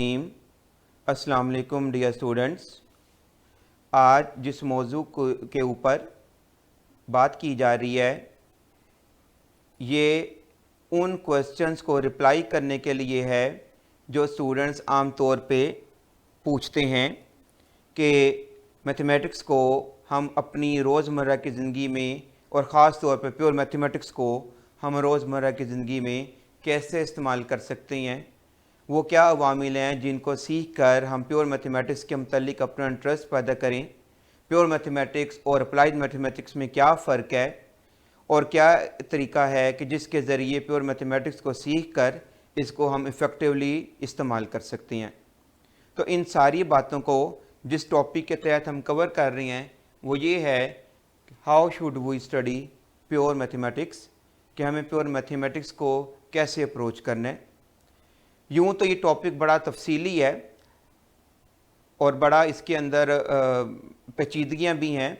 Team अस्सलाम वालेकुम dear students. आज जिस मौजू के ऊपर बात की जा रही है ये उन क्वेश्चंस को रिप्लाई करने के लिए है जो स्टूडेंट्स आम तौर पे पूछते हैं कि मैथमेटिक्स को हम अपनी रोज़मर्रा की ज़िंदगी में और ख़ास तौर पे प्योर मैथमेटिक्स को हम रोज़मर्रा की ज़िंदगी में कैसे इस्तेमाल कर सकते हैं, वो क्या अवामिल हैं जिनको सीख कर हम प्योर मैथमेटिक्स के मतलब अपना इंटरेस्ट पैदा करें, प्योर मैथमेटिक्स और अप्लाइड मैथमेटिक्स में क्या फ़र्क है और क्या तरीका है कि जिसके ज़रिए प्योर मैथमेटिक्स को सीख कर इसको हम इफ़ेक्टिवली इस्तेमाल कर सकते हैं। तो इन सारी बातों को जिस टॉपिक के तहत हम कवर कर रहे हैं वो ये है how should we study pure mathematics, कि हमें प्योर मैथमेटिक्स को कैसे अप्रोच करना है। यूँ तो ये टॉपिक बड़ा तफसीली है और बड़ा इसके अंदर पेचीदगियाँ भी हैं,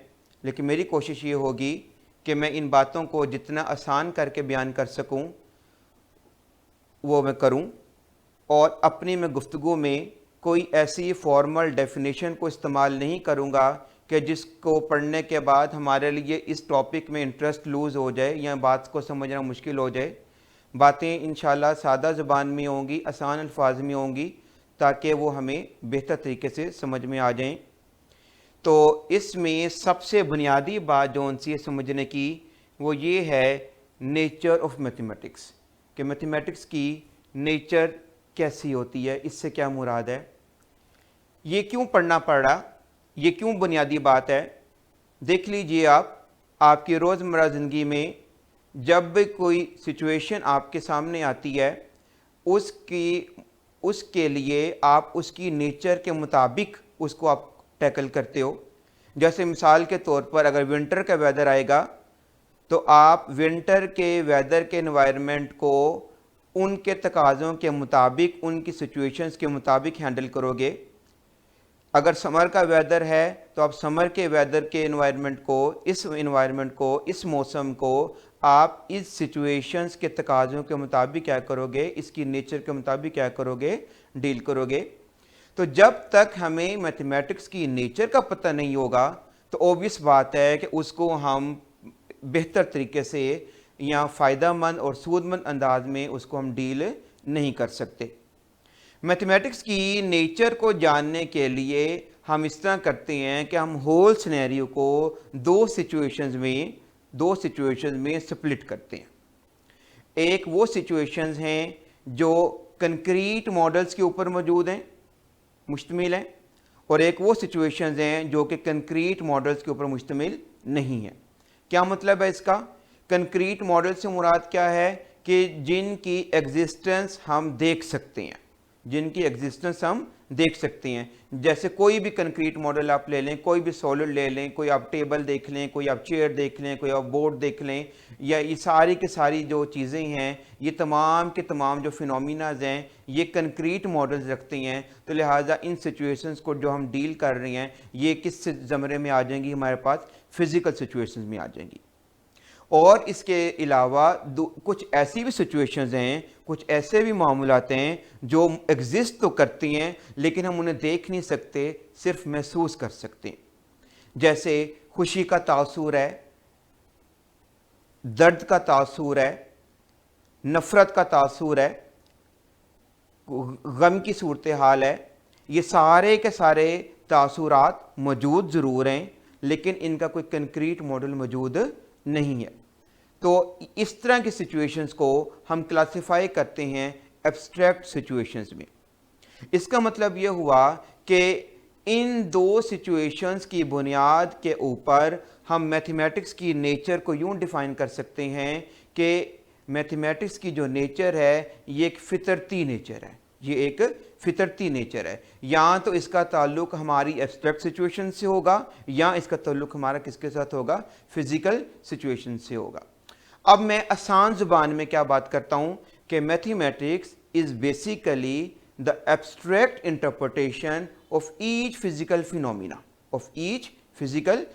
लेकिन मेरी कोशिश ये होगी कि मैं इन बातों को जितना आसान करके बयान कर सकूं वो मैं करूं और अपनी मैं गुफ्तगू में कोई ऐसी फॉर्मल डेफिनेशन को इस्तेमाल नहीं करूंगा कि जिसको पढ़ने के बाद हमारे लिए इस टॉपिक में इंटरेस्ट लूज़ हो जाए या बात को समझना मुश्किल हो जाए। बातें इंशाल्लाह सादा ज़बान में होंगी, आसान अल्फाज में होंगी, ताकि वो हमें बेहतर तरीके से समझ में आ जाएं। तो इसमें सबसे बुनियादी बात जो उनसे समझने की वो ये है नेचर ऑफ मैथमेटिक्स, कि मैथमेटिक्स की नेचर कैसी होती है, इससे क्या मुराद है, ये क्यों पढ़ना पड़ रहा, ये क्यों बुनियादी बात है। देख लीजिए आप आपकी रोज़मर्रा ज़िंदगी में जब भी कोई सिचुएशन आपके सामने आती है उसके लिए आप उसकी नेचर के मुताबिक उसको आप टैकल करते हो। जैसे मिसाल के तौर पर अगर विंटर का वेदर आएगा तो आप विंटर के वेदर के एनवायरनमेंट को उनके तकाज़ों के मुताबिक, उनकी सिचुएशंस के मुताबिक हैंडल करोगे। अगर समर का वेदर है तो आप समर के वेदर के एनवायरनमेंट को, इस मौसम को आप इस सिचुएशंस के तकाज़ों के मुताबिक क्या करोगे, इसकी नेचर के मुताबिक क्या करोगे, डील करोगे। तो जब तक हमें मैथमेटिक्स की नेचर का पता नहीं होगा तो ऑब्वियस बात है कि उसको हम बेहतर तरीके से या फ़ायदेमंद और सूदमंद अंदाज में उसको हम डील नहीं कर सकते। मैथमेटिक्स की नेचर को जानने के लिए हम इस तरह करते हैं कि हम होल सिनेरियो को दो सिचुएशंस में स्प्लिट करते हैं। एक वो सिचुएशंस हैं जो कंक्रीट मॉडल्स के ऊपर मौजूद हैं, मुश्तमिल हैं, और एक वो सिचुएशंस हैं जो कि कंक्रीट मॉडल्स के ऊपर मुश्तमिल नहीं है। क्या मतलब है इसका? कंक्रीट मॉडल से मुराद क्या है कि जिनकी एग्जिस्टेंस हम देख सकते हैं, जैसे कोई भी कंक्रीट मॉडल आप ले लें, कोई भी सॉलिड ले लें, कोई आप टेबल देख लें, कोई आप चेयर देख लें, कोई आप बोर्ड देख लें, या ये सारी की सारी जो चीज़ें हैं, ये तमाम के तमाम जो फिनोमिनाज हैं ये कंक्रीट मॉडल्स रखते हैं। तो लिहाजा इन सिचुएशंस को जो हम डील कर रहे हैं ये किस ज़मरे में आ जाएंगी, हमारे पास फिज़िकल सिचुएशंस में आ जाएंगी। और इसके अलावा कुछ ऐसी भी सिचुएशंस हैं, कुछ ऐसे भी मामलात हैं जो एग्जिस्ट तो करती हैं लेकिन हम उन्हें देख नहीं सकते, सिर्फ महसूस कर सकते हैं। जैसे खुशी का तासुर है, दर्द का तासुर है, नफ़रत का तासुर है, गम की सूरत हाल है। ये सारे के सारे तासुरात मौजूद ज़रूर हैं लेकिन इनका कोई कंक्रीट मॉडल मौजूद नहीं है। तो इस तरह की सिचुएशंस को हम क्लासिफाई करते हैं एब्स्ट्रैक्ट सिचुएशंस में। इसका मतलब यह हुआ कि इन दो सिचुएशंस की बुनियाद के ऊपर हम मैथमेटिक्स की नेचर को यूं डिफ़ाइन कर सकते हैं कि मैथमेटिक्स की जो नेचर है ये एक फितरती नेचर है, या तो इसका ताल्लुक हमारी एब्स्ट्रैक्ट सिचुएशन से होगा या इसका ताल्लुक हमारा किसके साथ होगा, फिजिकल सिचुएशन से होगा। अब मैं आसान ज़ुबान में क्या बात करता हूं कि mathematics is basically the abstract interpretation of each physical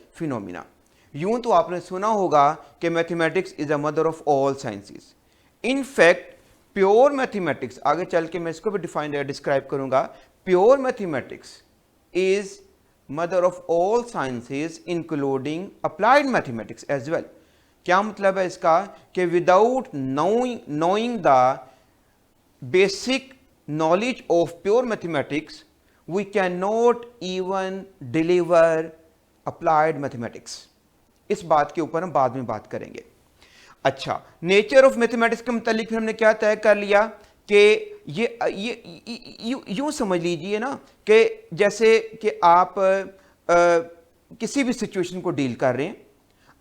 phenomena. यूं तो आपने सुना होगा कि mathematics is a mother of all sciences. In fact pure mathematics, आगे चल के मैं इसको भी डिस्क्राइब करूंगा। Pure mathematics is mother of all sciences including applied mathematics as well. क्या मतलब है इसका कि without knowing the basic knowledge of pure mathematics we cannot even deliver applied mathematics। इस बात के ऊपर हम बाद में बात करेंगे। अच्छा, नेचर ऑफ मैथमेटिक्स के मुतालिक फिर हमने क्या तय कर लिया कि ये यूं समझ लीजिए ना कि जैसे कि आप किसी भी सिचुएशन को डील कर रहे हैं।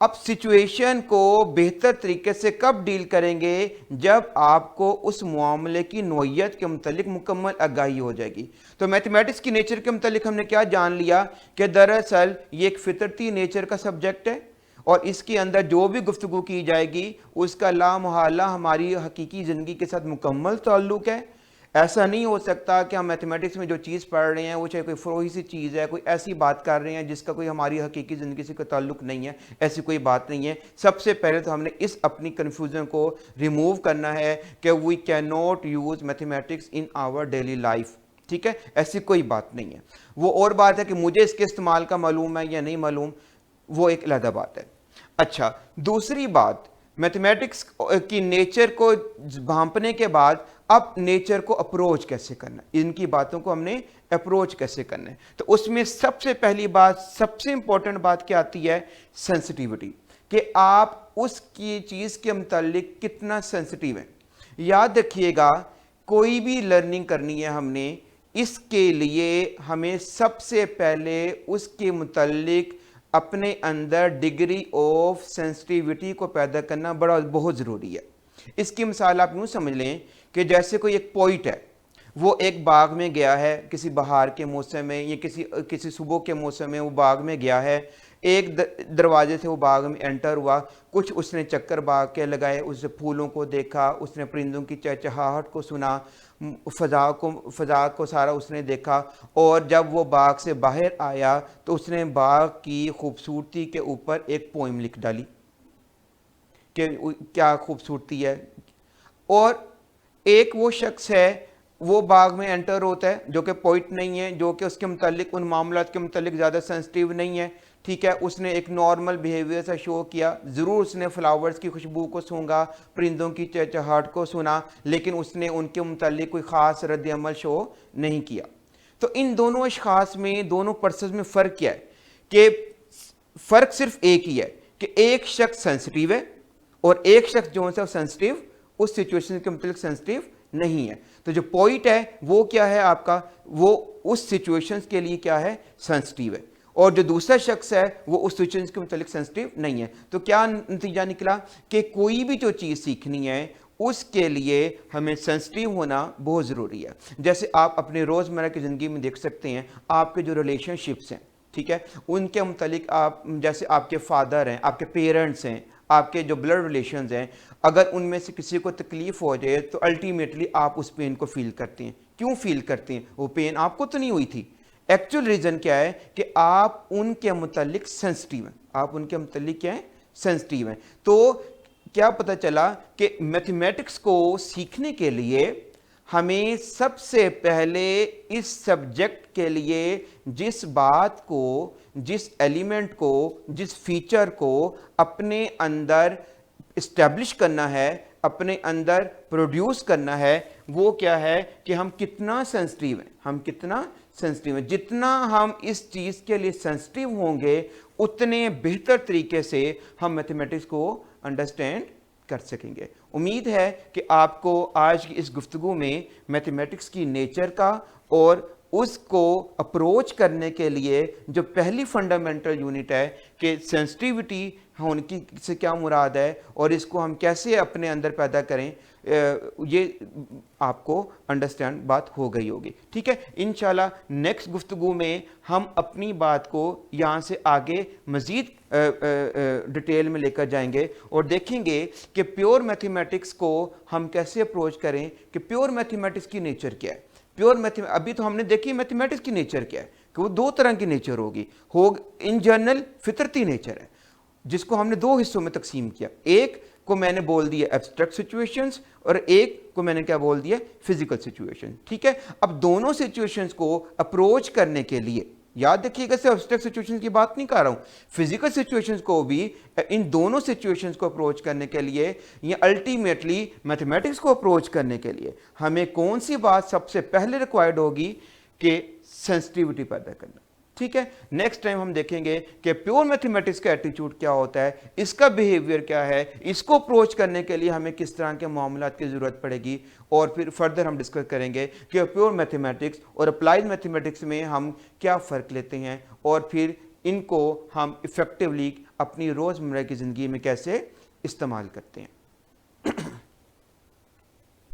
अब सिचुएशन को बेहतर तरीके से कब डील करेंगे, जब आपको उस मामले की नौइयत के मुतालिक मुकम्मल आगाही हो जाएगी। तो मैथमेटिक्स की नेचर के मुतालिक हमने क्या जान लिया कि दरअसल ये एक फितरती नेचर का सब्जेक्ट है और इसके अंदर जो भी गुफ्तगू की जाएगी उसका लामहला हमारी हकीकी ज़िंदगी के साथ मुकम्मल ताल्लुक़ है। ऐसा नहीं हो सकता कि हम मैथमेटिक्स में जो चीज़ पढ़ रहे हैं वो चाहे कोई फ़रोई सी चीज़ है, कोई ऐसी बात कर रहे हैं जिसका कोई हमारी हकीकी ज़िंदगी से कोई ताल्लुक़ नहीं है। ऐसी कोई बात नहीं है। सबसे पहले तो हमने इस अपनी कन्फ्यूज़न को रिमूव करना है कि we can not use mathematics in our daily life. ठीक है, ऐसी कोई बात नहीं है। वो और बात है कि मुझे इसके इस्तेमाल का मालूम है या नहीं मालूम, वो एक अलग बात है। अच्छा, दूसरी बात, मैथमेटिक्स की नेचर को भांपने के बाद अब नेचर को अप्रोच कैसे करना है, इनकी बातों को हमने अप्रोच कैसे करना है। तो उसमें सबसे पहली बात, सबसे इंपॉर्टेंट बात क्या आती है, सेंसिटिविटी, कि आप उसकी चीज़ के मुतालिक कितना सेंसिटिव है। याद रखिएगा, कोई भी लर्निंग करनी है हमने, इसके लिए हमें सबसे पहले उसके मुतालिक अपने अंदर डिग्री ऑफ सेंसिटिविटी को पैदा करना बहुत ज़रूरी है। इसकी मिसाल आप यूँ समझ लें कि जैसे कोई एक पोइट है, वो एक बाग में गया है किसी बहार के मौसम में या किसी सुबह के मौसम में, वो बाग में गया है। एक दरवाजे से वो बाग में एंटर हुआ, कुछ उसने चक्कर बाग के लगाए, उसने फूलों को देखा, उसने परिंदों की चहचहाहट को सुना, फ़ज़ा को सारा उसने देखा। और जब वो बाग से बाहर आया तो उसने बाग की खूबसूरती के ऊपर एक पोइम लिख डाली कि क्या खूबसूरती है। और एक वो शख्स है, वो बाग में एंटर होता है जो कि पोइट नहीं है, जो कि उसके मुतालिक उन मामलात के मुतालिक ज़्यादा सेंसिटिव नहीं है। ठीक है, उसने एक नॉर्मल बिहेवियर सा शो किया, ज़रूर उसने फ्लावर्स की खुशबू को सूंघा, परिंदों की चहचहाहट को सुना, लेकिन उसने उनके मुतालिक कोई ख़ास रद्द अमल शो नहीं किया। तो इन दोनों अशख़ास में, दोनों पर्सन में फ़र्क क्या है कि फ़र्क सिर्फ एक ही है कि एक शख्स सेंसिटिव है और एक शख्स जो है सेंसिटिव उस सिचुएशन के मुतालिक सेंसिटिव नहीं है। तो जो पॉइंट है वो क्या है आपका, वो उस सिचुएशन के लिए क्या है, सेंसिटिव है, और जो दूसरा शख्स है वो उस सिचुएशन के मुतालिक सेंसिटिव नहीं है। तो क्या नतीजा निकला कि कोई भी जो चीज़ सीखनी है उसके लिए हमें सेंसिटिव होना बहुत ज़रूरी है। जैसे आप अपने रोज़मर्रा की ज़िंदगी में देख सकते हैं, आपके जो रिलेशनशिप्स हैं, ठीक है, उनके मुतालिक आप, जैसे आपके फादर हैं, आपके पेरेंट्स हैं, आपके जो ब्लड रिलेशंस हैं, अगर उनमें से किसी को तकलीफ़ हो जाए तो अल्टीमेटली आप उस पेन को फील करते हैं। क्यों फील करते हैं? वो पेन आपको तो नहीं हुई थी। एक्चुअल रीज़न क्या है कि आप उनके मुतालिक सेंसिटिव हैं, आप उनके मुतालिक क्या है, सेंसिटिव हैं। तो क्या पता चला कि मैथमेटिक्स को सीखने के लिए हमें सबसे पहले इस सब्जेक्ट के लिए जिस बात को, जिस एलिमेंट को, जिस फीचर को अपने अंदर इस्टेब्लिश करना है, अपने अंदर प्रोड्यूस करना है, वो क्या है कि हम कितना सेंसिटिव हैं, हम कितना सेंसिटिव हैं। जितना हम इस चीज़ के लिए सेंसिटिव होंगे उतने बेहतर तरीके से हम मैथमेटिक्स को अंडरस्टैंड कर सकेंगे। उम्मीद है कि आपको आज की इस गुफ्तगू में मैथमेटिक्स की नेचर का और उसको अप्रोच करने के लिए जो पहली फंडामेंटल यूनिट है कि सेंसिटिविटी होने की से क्या मुराद है और इसको हम कैसे अपने अंदर पैदा करें, ये आपको अंडरस्टैंड बात हो गई होगी। ठीक है, इंशाल्लाह नेक्स्ट गुफ्तगू में हम अपनी बात को यहाँ से आगे मज़ीद डिटेल में लेकर जाएंगे और देखेंगे कि प्योर मैथमेटिक्स को हम कैसे अप्रोच करें, कि प्योर मैथमेटिक्स की नेचर क्या है। प्योर मैथमेटिक्स, अभी तो हमने देखी मैथमेटिक्स की नेचर क्या है कि वो दो तरह की नेचर होगी। इन जनरल फितरती नेचर है, जिसको हमने दो हिस्सों में तकसीम किया। एक को मैंने बोल दिया एब्स्ट्रैक्ट सिचुएशंस और एक को मैंने क्या बोल दिया, फिजिकल सिचुएशन। ठीक है, अब दोनों सिचुएशंस को अप्रोच करने के लिए, याद रखिएगा सिर्फ एब्स्ट्रैक्ट सिचुएशंस की बात नहीं कर रहा हूं, फिजिकल सिचुएशंस को भी, इन दोनों सिचुएशंस को अप्रोच करने के लिए या अल्टीमेटली मैथमेटिक्स को अप्रोच करने के लिए हमें कौन सी बात सबसे पहले रिक्वायर्ड होगी कि सेंसिटिविटी पैदा करना। ठीक है, नेक्स्ट टाइम हम देखेंगे कि प्योर मैथमेटिक्स का एटीट्यूड क्या होता है, इसका बिहेवियर क्या है, इसको अप्रोच करने के लिए हमें किस तरह के मामलात की ज़रूरत पड़ेगी, और फिर फर्दर हम डिस्कस करेंगे कि प्योर मैथमेटिक्स और अप्लाइड मैथमेटिक्स में हम क्या फ़र्क लेते हैं और फिर इनको हम इफ़ेक्टिवली अपनी रोज़मर्रा की ज़िंदगी में कैसे इस्तेमाल करते हैं।